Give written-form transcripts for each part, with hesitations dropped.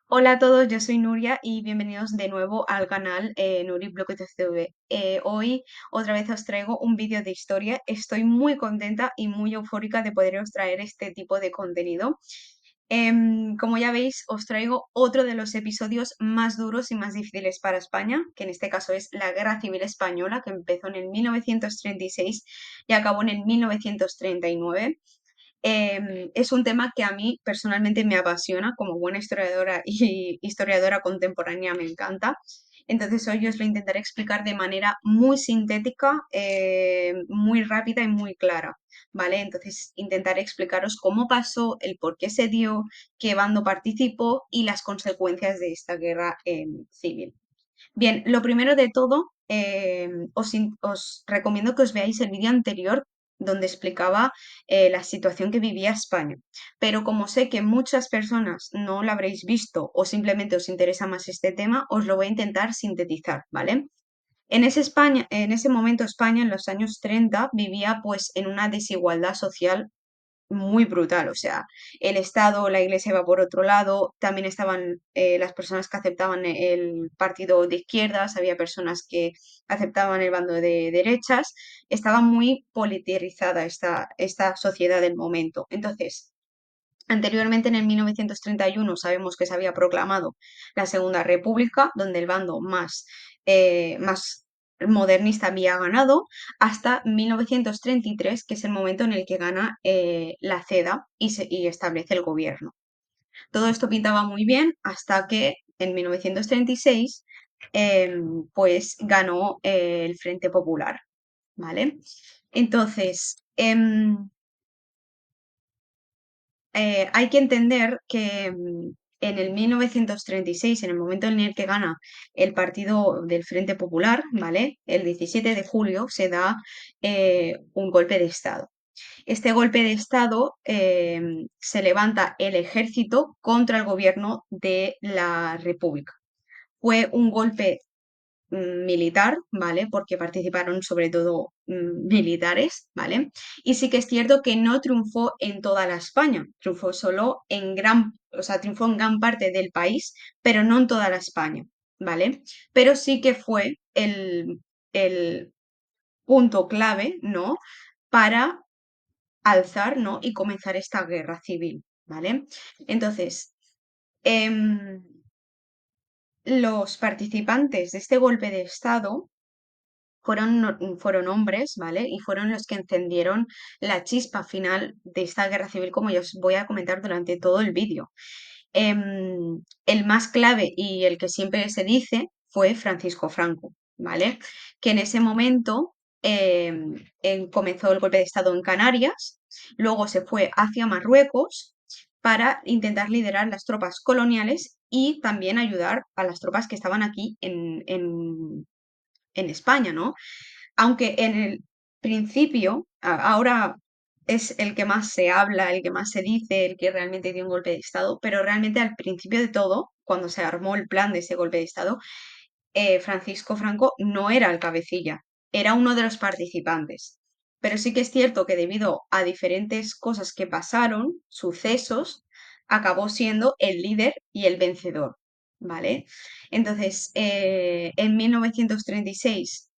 Hola a todos, yo soy Nuria y bienvenidos de nuevo al canal Nuri Bloque TV. Hoy otra vez os traigo un vídeo de historia. Estoy muy contenta y muy eufórica de poderos traer este tipo de contenido. Como ya veis, os traigo otro de los episodios más duros y más difíciles para España, que en este caso es la Guerra Civil Española, que empezó en el 1936 y acabó en el 1939. Es un tema que a mí personalmente me apasiona, como buena historiadora y historiadora contemporánea me encanta. Entonces hoy os lo intentaré explicar de manera muy sintética, muy rápida y muy clara, ¿vale? Entonces intentaré explicaros cómo pasó, el por qué se dio, qué bando participó y las consecuencias de esta guerra civil. Bien, lo primero de todo, os recomiendo que os veáis el vídeo anterior donde explicaba la situación que vivía España. Pero como sé que muchas personas no lo habréis visto o simplemente os interesa más este tema, os lo voy a intentar sintetizar, ¿vale? En ese momento España, en los años 30, vivía pues en una desigualdad social muy brutal. O sea, el Estado, la Iglesia iba por otro lado, también estaban las personas que aceptaban el partido de izquierdas, había personas que aceptaban el bando de derechas, estaba muy politizada esta sociedad del momento. Entonces, anteriormente, en el 1931, sabemos que se había proclamado la Segunda República, donde el bando más modernista había ganado, hasta 1933, que es el momento en el que gana la CEDA y establece el gobierno. Todo esto pintaba muy bien hasta que en 1936 pues ganó el Frente Popular, ¿vale? Entonces, hay que entender que en el 1936, en el momento en el que gana el partido del Frente Popular, ¿vale? El 17 de julio se da un golpe de Estado. Este golpe de Estado se levanta el ejército contra el gobierno de la República. Fue un golpe militar, ¿vale? Porque participaron sobre todo militares, ¿vale? Y sí que es cierto que no triunfó en toda la España, triunfó solo en o sea, triunfó en gran parte del país, pero no en toda la España, ¿vale? Pero sí que fue el punto clave, ¿no? Para alzar, ¿no? Y comenzar esta guerra civil, ¿vale? Entonces, em, los participantes de este golpe de Estado fueron hombres, ¿vale? Y fueron los que encendieron la chispa final de esta guerra civil, como yo os voy a comentar durante todo el vídeo. El más clave y el que siempre se dice fue Francisco Franco, ¿vale? Que en ese momento comenzó el golpe de Estado en Canarias, luego se fue hacia Marruecos para intentar liderar las tropas coloniales y también ayudar a las tropas que estaban aquí en España, ¿no? Aunque en el principio, ahora es el que más se habla, el que más se dice, el que realmente dio un golpe de Estado, pero realmente al principio de todo, cuando se armó el plan de ese golpe de Estado, Francisco Franco no era el cabecilla, era uno de los participantes. Pero sí que es cierto que debido a diferentes cosas que pasaron, sucesos, acabó siendo el líder y el vencedor, ¿vale? Entonces, en 1936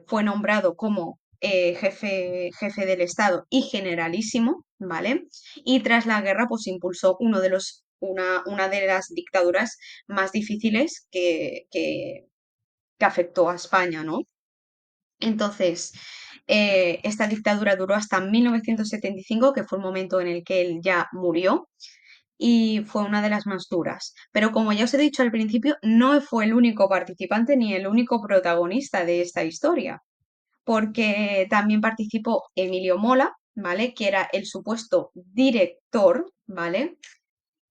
fue nombrado como jefe del Estado y generalísimo, ¿vale? Y tras la guerra, pues impulsó una de las dictaduras más difíciles que afectó a España, ¿no? Entonces, esta dictadura duró hasta 1975, que fue el momento en el que él ya murió, y fue una de las más duras. Pero como ya os he dicho al principio, no fue el único participante ni el único protagonista de esta historia, porque también participó Emilio Mola, ¿vale? Que era el supuesto director, ¿vale?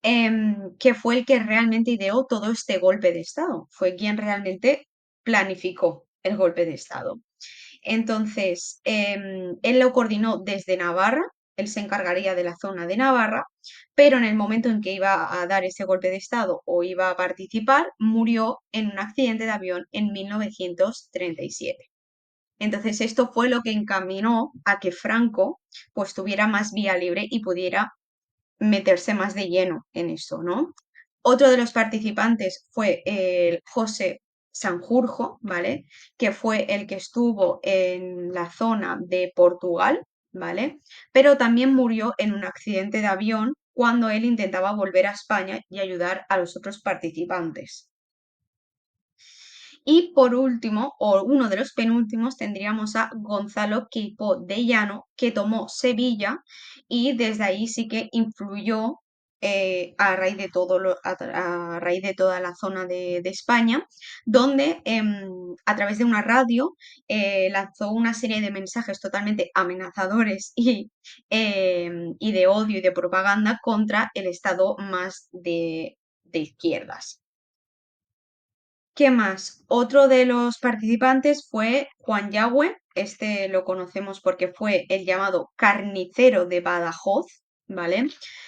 Que fue el que realmente ideó todo este golpe de Estado, fue quien realmente planificó el golpe de Estado. Entonces, él lo coordinó desde Navarra, él se encargaría de la zona de Navarra, pero en el momento en que iba a dar ese golpe de Estado o iba a participar, murió en un accidente de avión en 1937. Entonces, esto fue lo que encaminó a que Franco pues tuviera más vía libre y pudiera meterse más de lleno en eso, ¿no? Otro de los participantes fue el José Sanjurjo, ¿vale? Que fue el que estuvo en la zona de Portugal, ¿vale? Pero también murió en un accidente de avión cuando él intentaba volver a España y ayudar a los otros participantes. Y por último, o uno de los penúltimos, tendríamos a Gonzalo Queipo de Llano, que tomó Sevilla y desde ahí sí que influyó a raíz de a raíz de toda la zona de España, donde a través de una radio lanzó una serie de mensajes totalmente amenazadores y de odio y de propaganda contra el Estado más de izquierdas. ¿Qué más? Otro de los participantes fue Juan Yagüe. Este lo conocemos porque fue el llamado carnicero de Badajoz, ¿vale?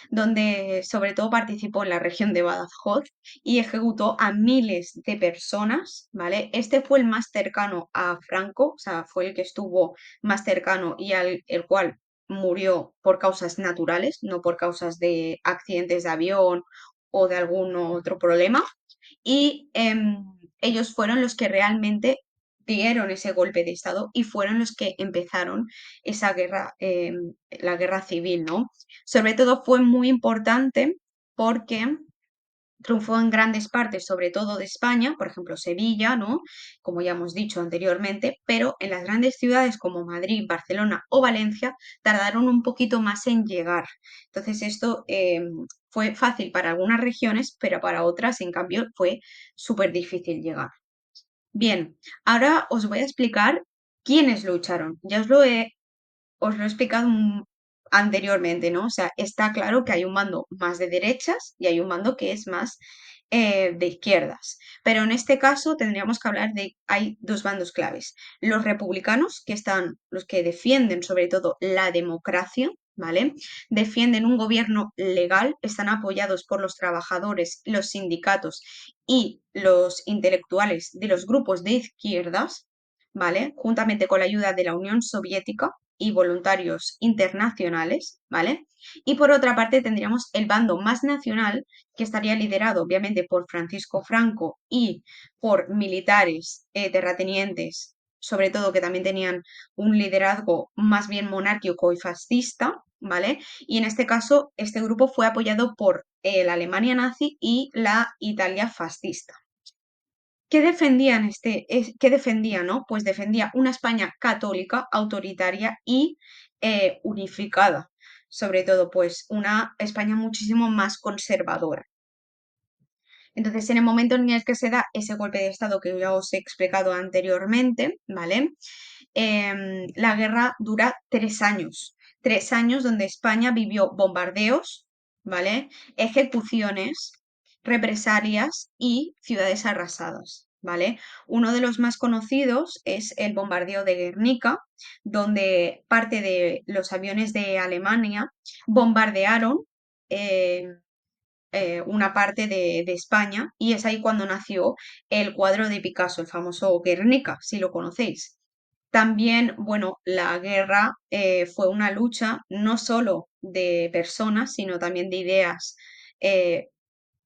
Donde sobre todo participó en la región de Badajoz y ejecutó a miles de personas, ¿vale? Este fue el más cercano a Franco, o sea, fue el que estuvo más cercano y el cual murió por causas naturales, no por causas de accidentes de avión o de algún otro problema y ellos fueron los que realmente dieron ese golpe de Estado y fueron los que empezaron esa guerra, la guerra civil, ¿no? Sobre todo fue muy importante porque triunfó en grandes partes, sobre todo de España, por ejemplo Sevilla, ¿no? Como ya hemos dicho anteriormente, pero en las grandes ciudades como Madrid, Barcelona o Valencia tardaron un poquito más en llegar. Entonces esto fue fácil para algunas regiones, pero para otras, en cambio, fue súper difícil llegar. Bien, ahora os voy a explicar quiénes lucharon. Ya os lo he explicado anteriormente, ¿no? O sea, está claro que hay un bando más de derechas y hay un bando que es más de izquierdas. Pero en este caso tendríamos que hablar de, hay dos bandos claves. Los republicanos, que están los que defienden sobre todo la democracia, ¿vale? Defienden un gobierno legal, están apoyados por los trabajadores, los sindicatos y los intelectuales de los grupos de izquierdas, ¿vale? Juntamente con la ayuda de la Unión Soviética y voluntarios internacionales, ¿vale? Y por otra parte tendríamos el bando más nacional, que estaría liderado obviamente por Francisco Franco y por militares terratenientes, sobre todo que también tenían un liderazgo más bien monárquico y fascista, ¿vale? Y en este caso, este grupo fue apoyado por la Alemania nazi y la Italia fascista. ¿Qué defendían qué defendía, no? Pues defendía una España católica, autoritaria y unificada. Sobre todo, pues una España muchísimo más conservadora. Entonces, en el momento en el que se da ese golpe de Estado que ya os he explicado anteriormente, ¿vale? La guerra dura 3 años. 3 años donde España vivió bombardeos, ¿vale? Ejecuciones, represalias y ciudades arrasadas, ¿vale? Uno de los más conocidos es el bombardeo de Guernica, donde parte de los aviones de Alemania bombardearon eh, una parte de España y es ahí cuando nació el cuadro de Picasso, el famoso Guernica, si lo conocéis. También, bueno, la guerra fue una lucha no solo de personas, sino también de ideas eh,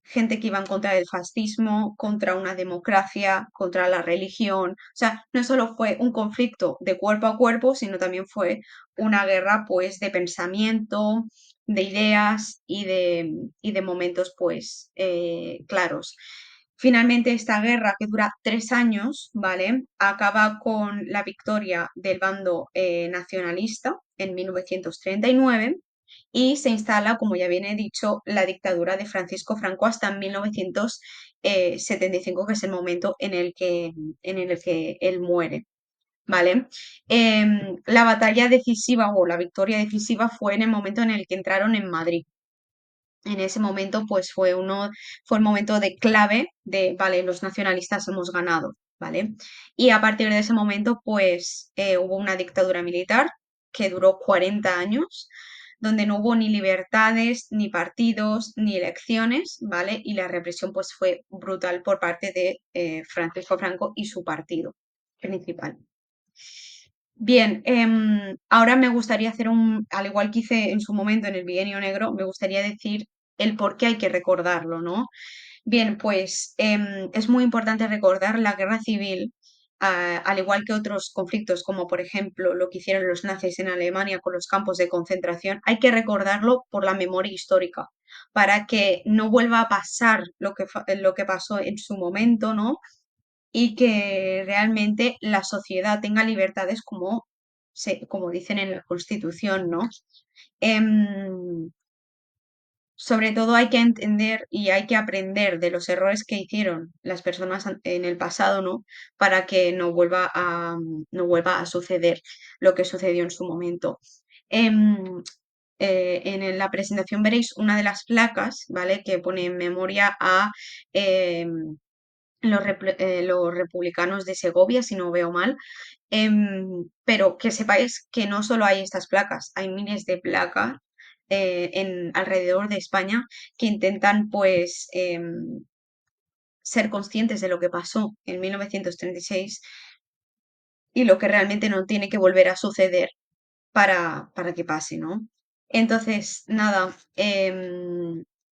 gente que iba en contra del fascismo, contra una democracia, contra la religión. O sea, no solo fue un conflicto de cuerpo a cuerpo, sino también fue una guerra pues de pensamiento, de ideas y de momentos pues claros. Finalmente, esta guerra, que dura 3 años, ¿vale? Acaba con la victoria del bando nacionalista en 1939 y se instala, como ya bien he dicho, la dictadura de Francisco Franco hasta 1975, que es el momento en el que él muere. ¿Vale? La batalla decisiva o la victoria decisiva fue en el momento en el que entraron en Madrid. En ese momento, pues fue el momento de clave de, vale, los nacionalistas hemos ganado, ¿vale? Y a partir de ese momento, pues hubo una dictadura militar que duró 40 años, donde no hubo ni libertades, ni partidos, ni elecciones, ¿vale? Y la represión, pues fue brutal por parte de Francisco Franco y su partido principal. Bien, ahora me gustaría hacer al igual que hice en su momento en el Bienio Negro, me gustaría decir el por qué hay que recordarlo, ¿no? Bien, pues es muy importante recordar la guerra civil, al igual que otros conflictos, como por ejemplo lo que hicieron los nazis en Alemania con los campos de concentración. Hay que recordarlo por la memoria histórica, para que no vuelva a pasar lo que pasó en su momento, ¿no? Y que realmente la sociedad tenga libertades como dicen en la Constitución, ¿no? Em, Sobre todo hay que entender y hay que aprender de los errores que hicieron las personas en el pasado, ¿no? Para que no vuelva a suceder lo que sucedió en su momento. Em, la presentación veréis una de las placas, ¿vale? Que pone en memoria a em, los republicanos de Segovia, si no veo mal. Pero que sepáis que no solo hay estas placas, hay miles de placas alrededor de España que intentan pues ser conscientes de lo que pasó en 1936 y lo que realmente no tiene que volver a suceder para que pase, ¿no? Entonces, nada,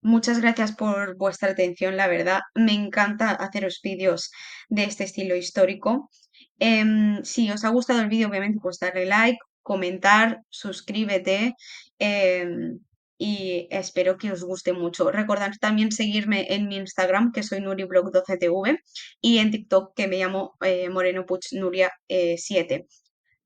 muchas gracias por vuestra atención, la verdad. Me encanta haceros vídeos de este estilo histórico. Si os ha gustado el vídeo, obviamente, pues darle like, comentar, suscríbete. em, y espero que os guste mucho. Recordad también seguirme en mi Instagram, que soy nuriblog12tv, y en TikTok, que me llamo Moreno Puig Nuria 7.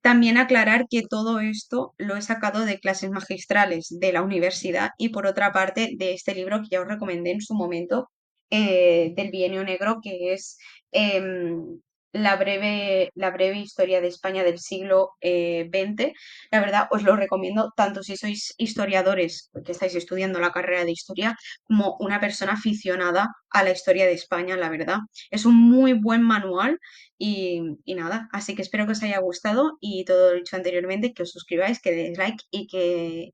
También aclarar que todo esto lo he sacado de clases magistrales de la universidad y por otra parte de este libro que ya os recomendé en su momento, del Bienio Negro, que es em, la breve historia de España del siglo XX. La verdad, os lo recomiendo tanto si sois historiadores, que estáis estudiando la carrera de historia, como una persona aficionada a la historia de España, la verdad. Es un muy buen manual y nada, así que espero que os haya gustado y todo lo dicho anteriormente, que os suscribáis, que deis like y que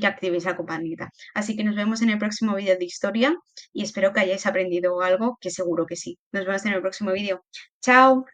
activéis la campanita. Así que nos vemos en el próximo vídeo de historia y espero que hayáis aprendido algo, que seguro que sí. Nos vemos en el próximo vídeo. ¡Chao!